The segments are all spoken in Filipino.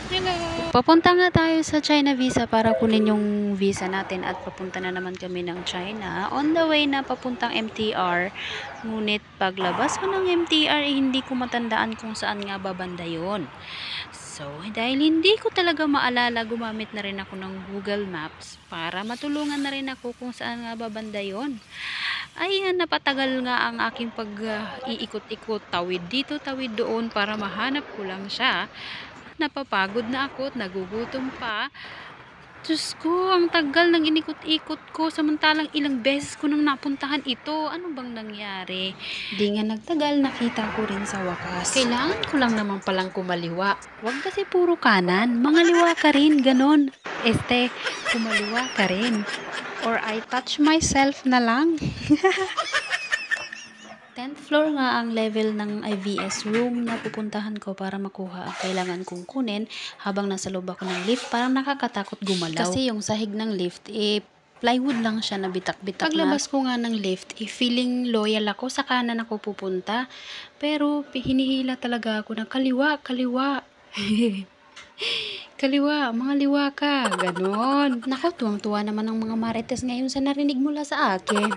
Hello! Papunta nga tayo sa China visa para kunin yung visa natin at papunta na naman kami ng China. On the way na papuntang MTR. Ngunit paglabas ko ng MTR, hindi ko matandaan kung saan nga babanda yun. So, dahil hindi ko talaga maalala, gumamit na rin ako ng Google Maps para matulungan na rin ako kung saan nga babanda yun. Ayan, napatagal nga ang aking pag-iikot-ikot, tawid dito, tawid doon para mahanap ko lang siya. Napapagod na ako at nagugutom pa. Diyos ko, ang tagal ng inikot-ikot ko samantalang ilang beses ko nang napuntahan ito. Ano bang nangyari? Di nga nagtagal, nakita ko rin sa wakas. Kailangan ko lang naman palang kumaliwa. Huwag kasi puro kanan, mangaliwa ka rin, ganon. Kumaliwa ka rin. Or I touch myself na lang. 10th floor nga ang level ng IVS room na pupuntahan ko para makuha ang kailangan kong kunin habang nasa loob ako ng lift. Parang nakakatakot gumalaw. Kasi yung sahig ng lift, plywood lang siya na bitak-bitak. Paglabas ko nga ng lift, feeling loyal ako, sa kanan ako pupunta. Pero hinihila talaga ako na kaliwa. Kaliwa, mga liwa ka, ganon. Naku, tuwang-tuwa naman ang mga marites ngayon sa narinig mula sa akin.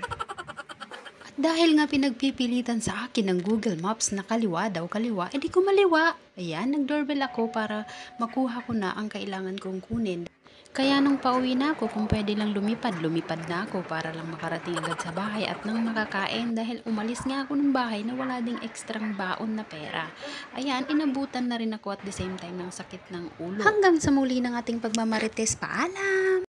Dahil nga pinagpipilitan sa akin ng Google Maps na kaliwa daw, kaliwa, edi kumaliwa. Ayan, nag-doorbell ako para makuha ko na ang kailangan kong kunin. Kaya nung pauwi na ako, kung pwede lang lumipad na ako para lang makarating agad sa bahay at nang makakain dahil umalis nga ako ng bahay na wala ding ekstrang baon na pera. Ayan, inabutan na rin ako at the same time ng sakit ng ulo. Hanggang sa muli ng ating pagmamarites, paalam!